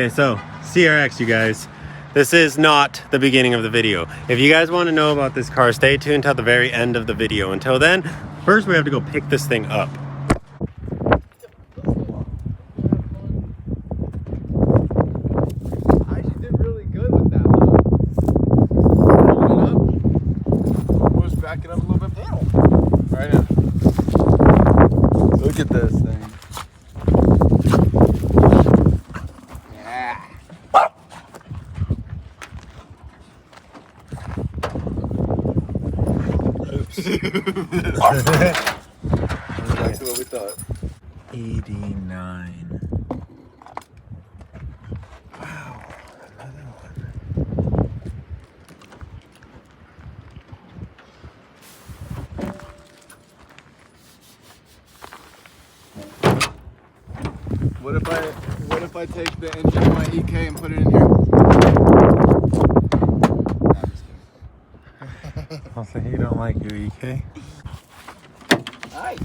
Okay, so CRX, you guys. This is not the beginning of the video. If you guys want to know about this car, stay tuned till the very end of the video. Until then, first we have to go pick this thing up. I actually did really good with that one. Hold it up. We'll just back it up a little bit. Right now. Look at this thing. Yeah. Back to what we thought. 89. Wow, another one. What if I take the engine of my EK and put it in here? I'll say you don't like your EK. Hi.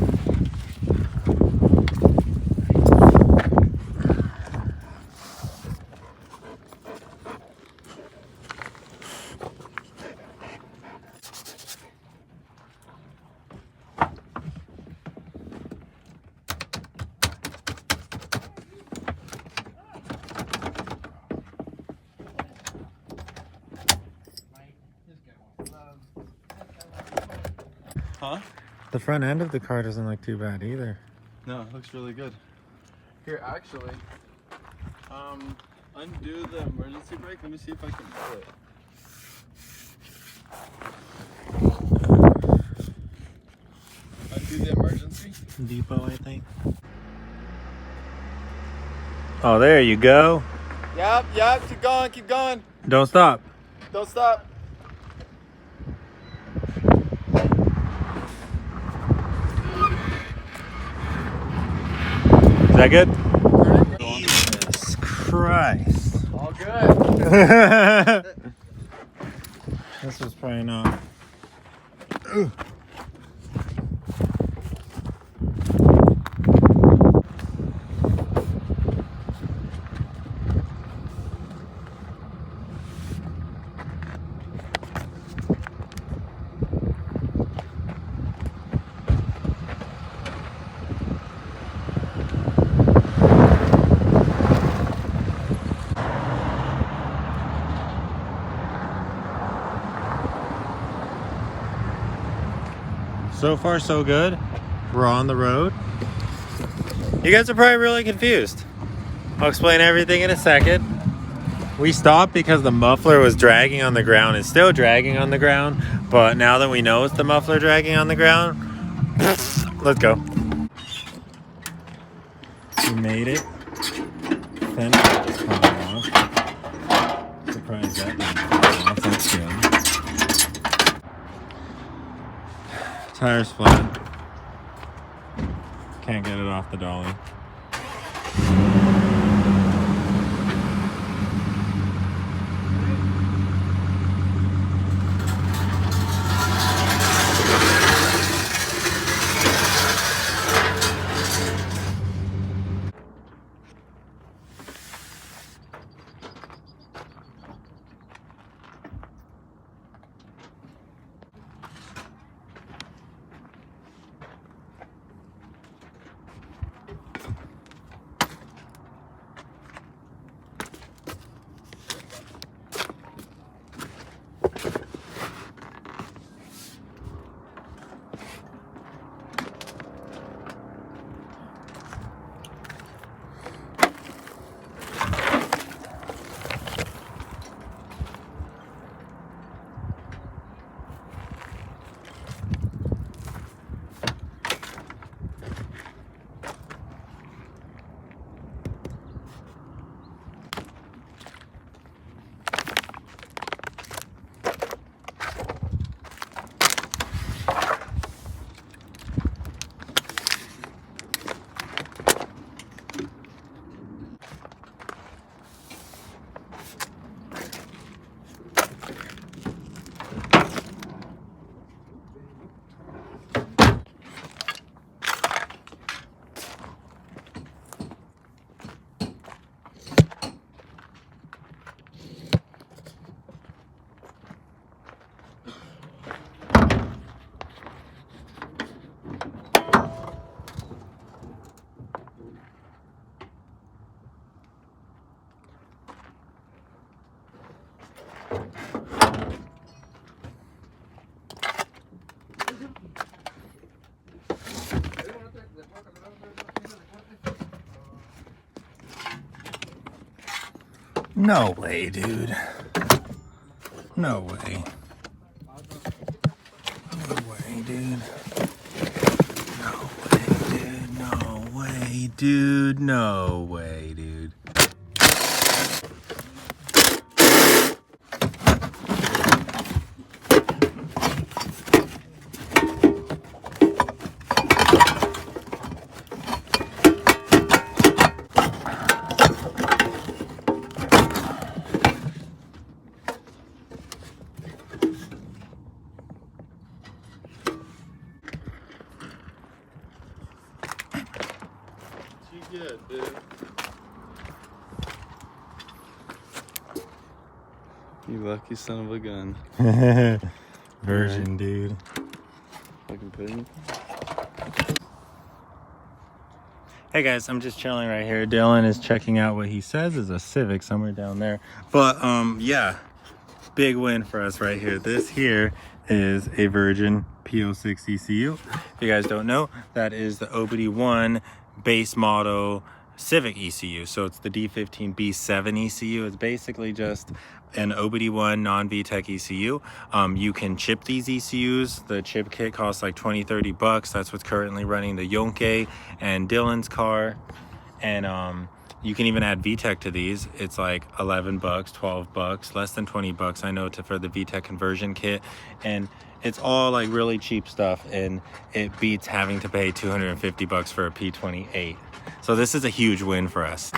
Huh? The front end of the car doesn't look too bad either. No, it looks really good. Here, actually, undo the emergency brake. Let me see if I can pull it. Undo the emergency. Depot, I think. Oh, there you go. Yep, keep going. Don't stop. Don't stop. Is that good? Jesus Christ. All good. This was probably not. Ugh. So far, so good. We're on the road. You guys are probably really confused. I'll explain everything in a second. We stopped because the muffler was dragging on the ground. It's still dragging on the ground, but now that we know it's the muffler dragging on the ground, let's go. We made it. Fender just coming off. Surprised that didn't come off. That's good. Tire's flat. Can't get it off the dolly. No way, dude. No way. No way, dude. No way, dude. No way, dude. No way, dude. Good, dude. You lucky son of a gun. Version, dude. Fucking pudding. Hey guys, I'm just chilling right here. Dylan is checking out what he says is a Civic somewhere down there. But yeah, big win for us right here. This here is a Virgin P06 ECU. If you guys don't know, that is the OBD1 base model Civic ECU. So it's the D15B7 ECU. It's basically just an OBD1 non-VTEC ECU. You can chip these ECUs. The chip kit costs like 20-30 bucks. That's what's currently running the Yonkey and Dylan's car. And you can even add VTEC to these. It's like 11 bucks, 12 bucks, less than 20 bucks I know for the VTEC conversion kit. And it's all like really cheap stuff, and it beats having to pay 250 bucks for a P28. So this is a huge win for us.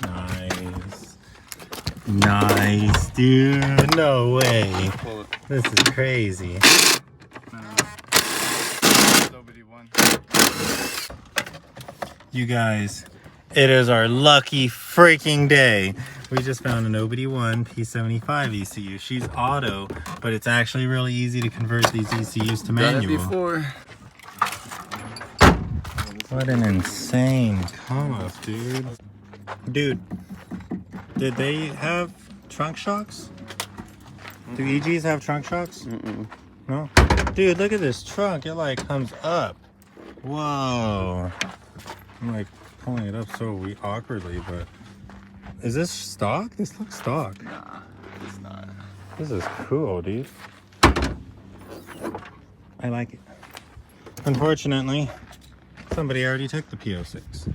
Nice. Nice, dude. No way. This is crazy. You guys, it is our lucky freaking day. We just found an OBD1 P75 ECU. She's auto, but it's actually really easy to convert these ECUs to manual. Before. What an insane come up, dude. Dude, did they have trunk shocks? Do EGs have trunk shocks? Mm-mm. No? Dude, look at this trunk. It like comes up. Whoa. I'm like pulling it up so awkwardly, but is this stock? This looks stock. Nah, it's not. This is cool, dude. I like it. Unfortunately, somebody already took the P06.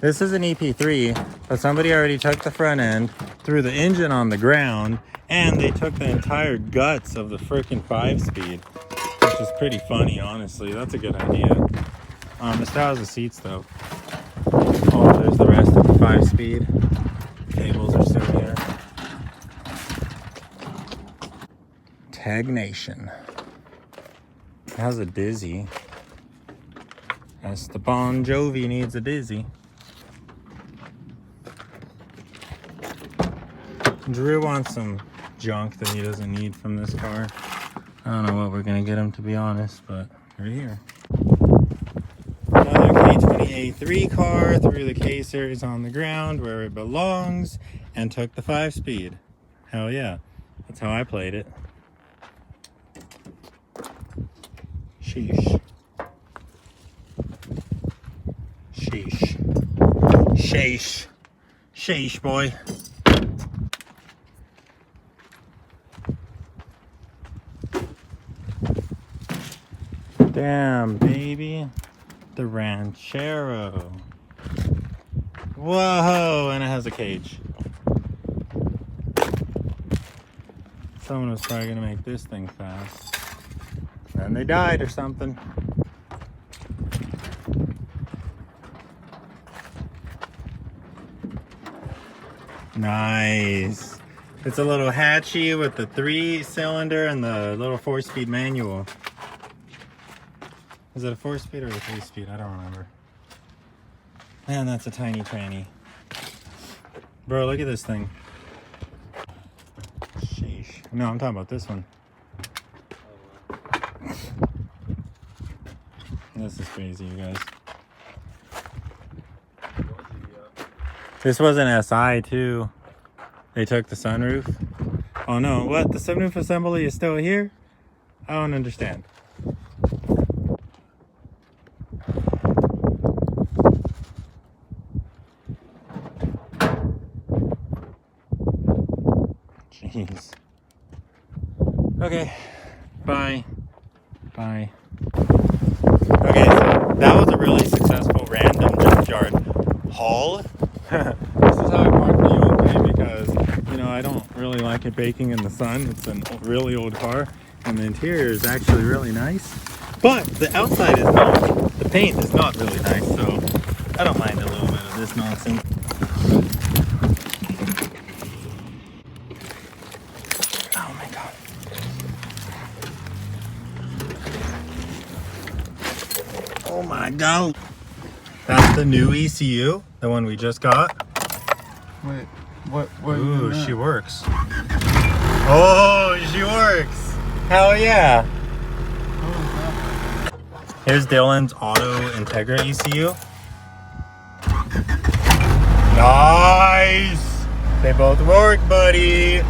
This is an EP3, but somebody already took the front end, threw the engine on the ground, and they took the entire guts of the freaking 5-speed, which is pretty funny, honestly. That's a good idea. It still has the seats, though. Oh, there's the rest of the 5-speed. Cables are still here. Tag Nation. It has a dizzy. That's the Bon Jovi needs a dizzy. Drew wants some junk that he doesn't need from this car. I don't know what we're gonna get him, to be honest, but we're here. Another K20A3 car threw the K-Series on the ground where it belongs and took the 5-speed. Hell yeah, that's how I played it. Sheesh. Sheesh. Sheesh. Sheesh, boy. Damn, baby. The Ranchero. Whoa, and it has a cage. Someone was probably gonna make this thing fast. And they died or something. Nice. It's a little hatchy with the 3-cylinder and the little 4-speed manual. Is it a 4-speed or a 3-speed? I don't remember. Man, that's a tiny tranny. Bro, look at this thing. Sheesh. No, I'm talking about this one. This is crazy, you guys. This was an SI too. They took the sunroof. Oh no, what? The sunroof assembly is still here? I don't understand. Jeez. Okay. Bye. Bye. Okay, so that was a really successful random junkyard haul. This is how I parked the Yonkey because, you know, I don't really like it baking in the sun. It's a really old car, and the interior is actually really nice. But the outside is not. The paint is not really nice, so I don't mind a little bit of this nonsense. Oh my god. Oh my god. That's the new ECU, the one we just got. Wait, what? Ooh, she works. Oh, she works. Hell yeah. Here's Dylan's Auto Integra ECU. Nice. They both work, buddy.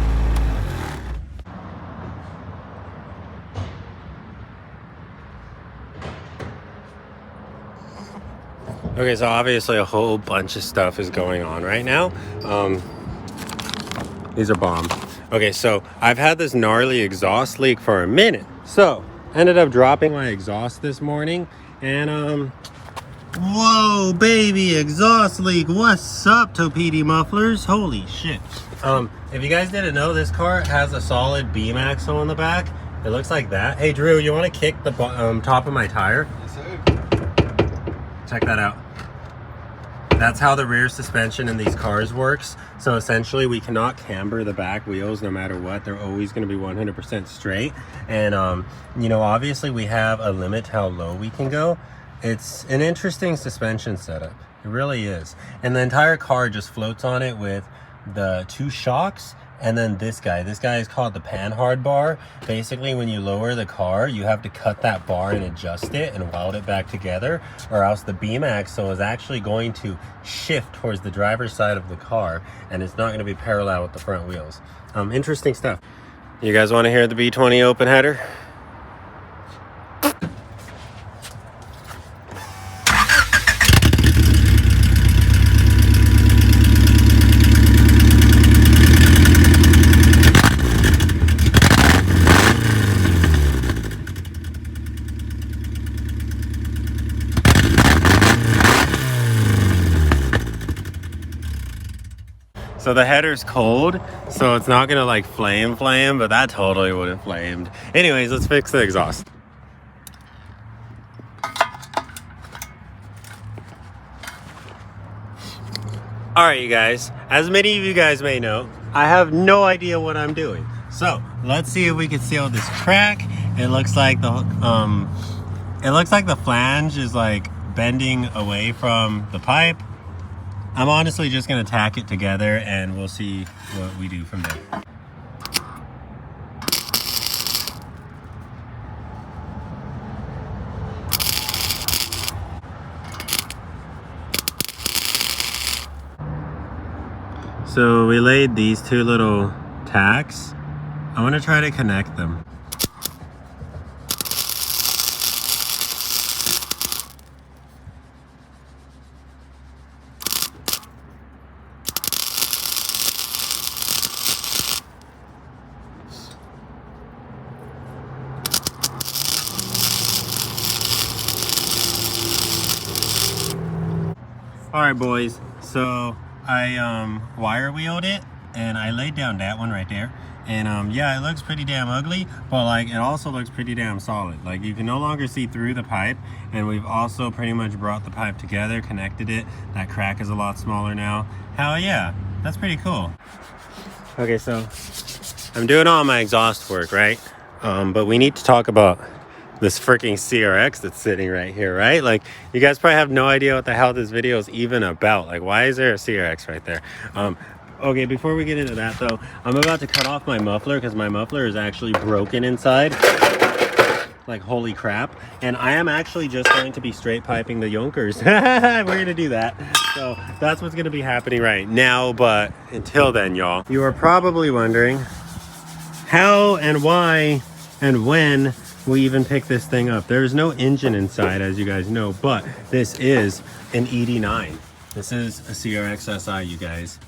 Okay, so obviously a whole bunch of stuff is going on right now. These are bomb. Okay, so I've had this gnarly exhaust leak for a minute. So, ended up dropping my exhaust this morning. And, whoa, baby, exhaust leak. What's up, Topidi mufflers? Holy shit. If you guys didn't know, this car has a solid beam axle in the back. It looks like that. Hey, Drew, you want to kick the top of my tire? Yes, sir. Check that out. That's how the rear suspension in these cars works. So essentially we cannot camber the back wheels no matter what. They're always going to be 100% straight. And you know, obviously we have a limit to how low we can go. It's an interesting suspension setup. It really is. And the entire car just floats on it with the 2 shocks. And then this guy is called the panhard bar. Basically, when you lower the car, you have to cut that bar and adjust it and weld it back together, or else the beam axle is actually going to shift towards the driver's side of the car, and it's not going to be parallel with the front wheels. Interesting stuff. You guys want to hear the B20 open header? So the header's cold, so it's not gonna like flame, but that totally would have flamed. Anyways, let's fix the exhaust. All right, you guys, as many of you guys may know, I have no idea what I'm doing. So let's see if we can seal this crack. It looks like the flange is like bending away from the pipe. I'm honestly just gonna tack it together and we'll see what we do from there. So we laid these 2 little tacks. I wanna try to connect them. All right, boys, so I wire wheeled it and I laid down that one right there, and yeah, it looks pretty damn ugly, but like it also looks pretty damn solid. Like you can no longer see through the pipe, and we've also pretty much brought the pipe together, connected it. That crack is a lot smaller now. Hell yeah, that's pretty cool. Okay, so I'm doing all my exhaust work, right? But we need to talk about this freaking CRX that's sitting right here, right? Like, you guys probably have no idea what the hell this video is even about. Like, why is there a CRX right there? Okay, before we get into that though, I'm about to cut off my muffler because my muffler is actually broken inside. Like, holy crap. And I am actually just going to be straight piping the Yonkers. We're gonna do that. So that's what's gonna be happening right now. But until then, y'all, you are probably wondering how and why and when we even pick this thing up. There's no engine inside, as you guys know, but this is an ED9. This is a CRX SI, you guys.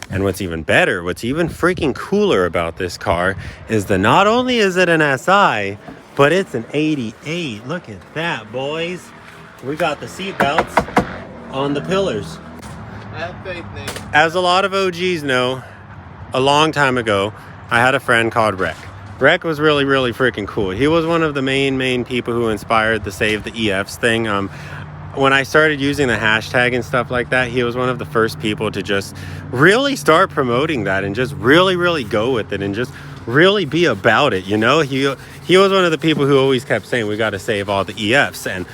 And what's even better, what's even freaking cooler about this car is that not only is it an SI, but it's an 88. Look at that, boys. We got the seat belts on the pillars. I have faith, Nate. As a lot of OGs know, a long time ago, I had a friend called Rec. Rec was really, really freaking cool. He was one of the main people who inspired the Save the EFs thing. When I started using the hashtag and stuff like that, he was one of the first people to just really start promoting that and just really go with it and just really be about it, you know? He was one of the people who always kept saying we got to save all the EFs. And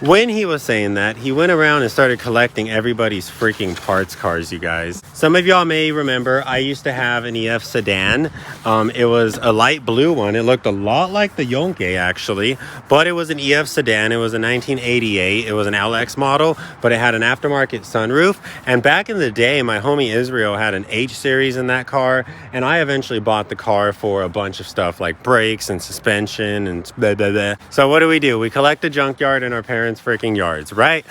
when he was saying that, he went around and started collecting everybody's freaking parts cars, you guys. Some of y'all may remember I used to have an EF sedan. It was a light blue one. It looked a lot like the Yonkey, actually, but it was an EF sedan. It was a 1988. It was an LX model, but it had an aftermarket sunroof. And back in the day, my homie Israel had an H series in that car, and I eventually bought the car for a bunch of stuff like brakes and suspension and blah, blah, blah. So what do? We collect a junkyard in our parents' freaking yards, right?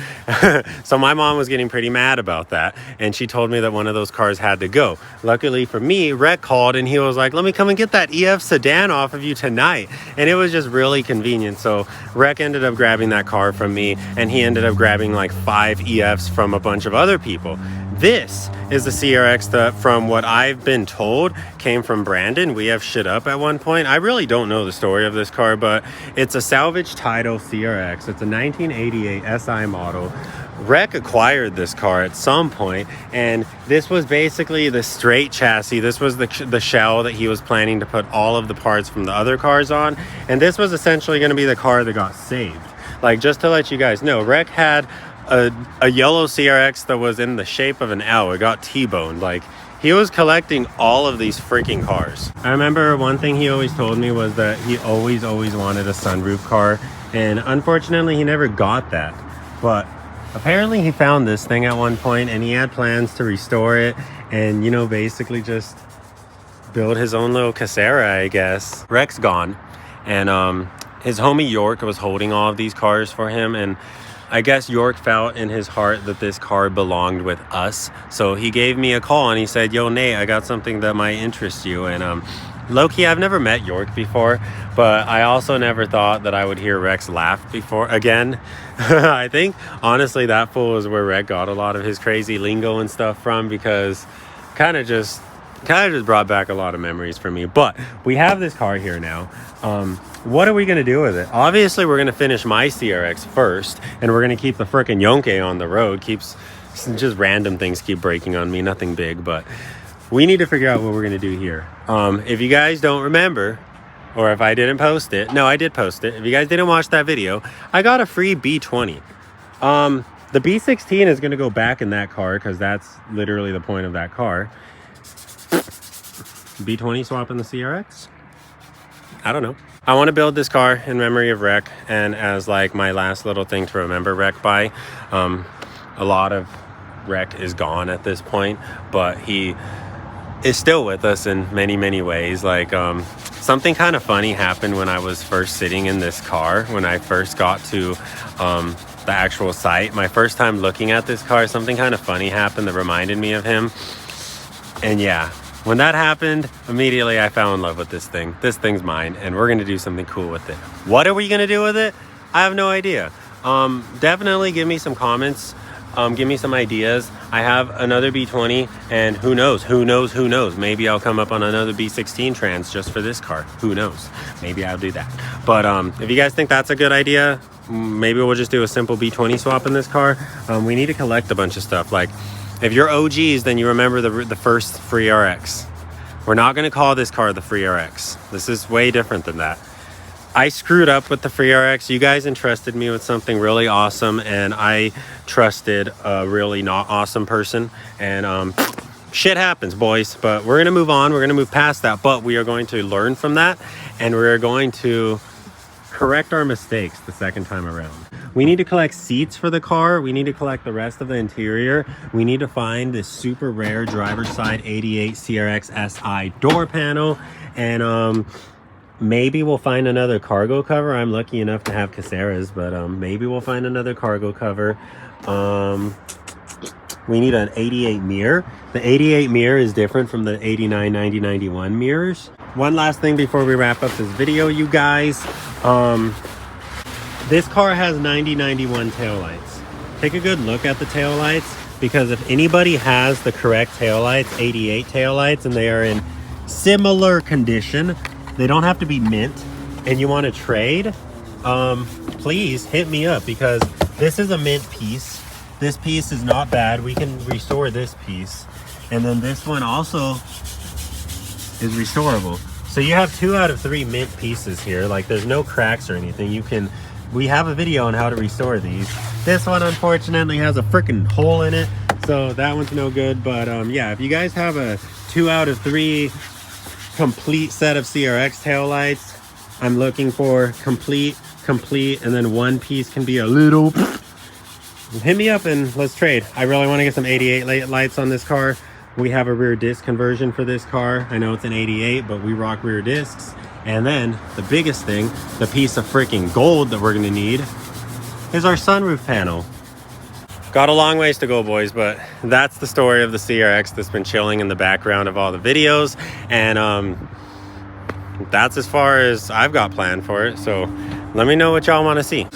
So my mom was getting pretty mad about that, and she told me that one of those cars had to go. Luckily for me, Rec called and he was like, let me come and get that EF sedan off of you tonight. And it was just really convenient. So Rec ended up grabbing that car from me, and he ended up grabbing like 5 EFs from a bunch of other people. This is the CRX that, from what I've been told, came from Brandon. We have shit up at one point. I really don't know the story of this car, but it's a salvage title CRX. It's a 1988 SI model. Rec acquired this car at some point, and this was basically the straight chassis. This was the shell that he was planning to put all of the parts from the other cars on, and this was essentially going to be the car that got saved. Like, just to let you guys know, Rec had a yellow CRX that was in the shape of an L. It got T-boned. Like, he was collecting all of these freaking cars. I remember one thing he always told me was that he always wanted a sunroof car, and unfortunately he never got that. But apparently he found this thing at one point, and he had plans to restore it and, you know, basically just build his own little casera, I guess. Rec's gone, and his homie York was holding all of these cars for him, and I guess York felt in his heart that this car belonged with us. So he gave me a call and he said, yo, Nate, I got something that might interest you. And low-key, I've never met York before, but I also never thought that I would hear Rex laugh before again. I think, honestly, that fool is where Rex got a lot of his crazy lingo and stuff from, because kind of just brought back a lot of memories for me. But we have this car here now. What are we going to do with it? Obviously, we're going to finish my CRX first, and we're going to keep the frickin' Yonkey on the road. Just random things keep breaking on me, nothing big, but we need to figure out what we're going to do here. If you guys don't remember, or if I didn't post it, no, I did post it. If you guys didn't watch that video, I got a free B20. The B16 is going to go back in that car, because that's literally the point of that car. B20 swap in the CRX? I don't know. I want to build this car in memory of Rec, and as like my last little thing to remember Rec by. A lot of Rec is gone at this point, but he is still with us in many ways. Like, something kind of funny happened when I was first sitting in this car, when I first got to the actual site. My first time looking at this car, something kind of funny happened that reminded me of him. And yeah, when that happened, immediately I fell in love with this thing. This thing's mine, and we're going to do something cool with it. What are we going to do with it? I have no idea. Definitely give me some comments. Give me some ideas. I have another B20, and who knows? Maybe I'll come up on another B16 trans just for this car. Who knows? Maybe I'll do that. But if you guys think that's a good idea, maybe we'll just do a simple B20 swap in this car. We need to collect a bunch of stuff. Like, if you're OGs, then you remember the first free RX. We're not going to call this car the free RX. This is way different than that. I screwed up with the free RX. You guys entrusted me with something really awesome, and I trusted a really not awesome person. And shit happens, boys. But we're going to move on. We're going to move past that. But we are going to learn from that, and we're going to correct our mistakes the second time around. We need to collect seats for the car. We need to collect the rest of the interior. We need to find this super rare driver's side 88 CRX SI door panel. And maybe we'll find another cargo cover. I'm lucky enough to have Caceres, but maybe we'll find another cargo cover. we need an 88 mirror. The 88 mirror is different from the 89, 90, 91 mirrors. One last thing before we wrap up this video, you guys. This car has 90, 91 taillights. Take a good look at the taillights, because if anybody has the correct taillights, 88 taillights, and they are in similar condition, they don't have to be mint, and you want to trade, please hit me up, because this is a mint piece. This piece is not bad. We can restore this piece, and then this one also is restorable. So you have 2 out of 3 mint pieces here. Like, there's no cracks or anything. We have a video on how to restore these. This one unfortunately has a freaking hole in it, so that one's no good. But yeah, if you guys have a 2 out of 3 complete set of CRX taillights, I'm looking for complete, and then one piece can be a little. Hit me up and let's trade. I really want to get some 88 lights on this car. We have a rear disc conversion for this car. I know it's an 88, but we rock rear discs. And then the biggest thing, the piece of freaking gold that we're gonna need, is our sunroof panel. Got a long ways to go, boys, but that's the story of the CRX that's been chilling in the background of all the videos. And that's as far as I've got planned for it. So let me know what y'all want to see.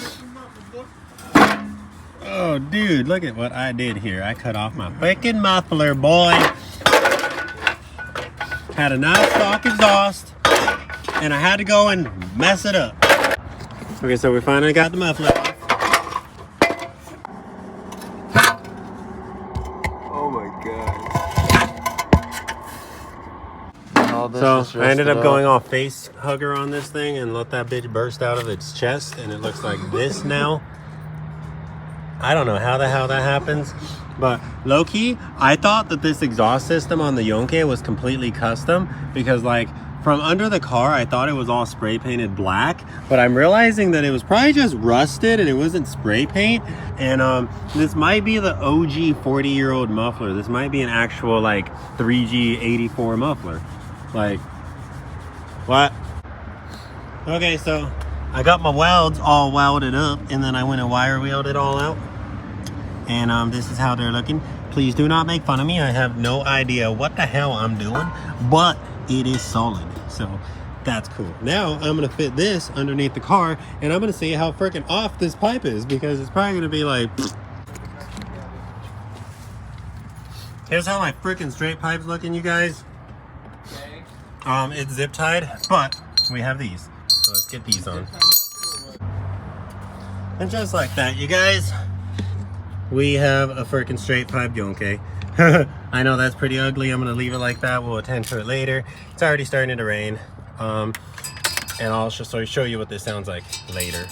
Oh, dude, look at what I did here. I cut off my freaking muffler, boy. Had a nice stock exhaust, and I had to go and mess it up. Okay, so we finally got the muffler off. Oh my god. So I ended up going off face hugger on this thing and let that bitch burst out of its chest, and it looks like this now. I don't know how the hell that happens, but low-key, I thought that this exhaust system on the Yonkey was completely custom, because like from under the car, I thought it was all spray painted black, but I'm realizing that it was probably just rusted and it wasn't spray paint. And this might be the OG 40-year-old muffler. This might be an actual like 3G 84 muffler. Like, what? Okay, so I got my welds all welded up, and then I went and wire wheeled it all out. And this is how they're looking. Please do not make fun of me. I have no idea what the hell I'm doing, but it is solid. So that's cool. Now I'm gonna fit this underneath the car, and I'm gonna see how freaking off this pipe is, because it's probably gonna be like. Here's how my freaking straight pipe's looking, you guys. It's zip tied, but we have these. So let's get these on. And just like that, you guys, we have a freaking straight pipe Yonkey. I know that's pretty ugly. I'm gonna leave it like that. We'll attend to it later. It's already starting to rain. And I'll show you what this sounds like later.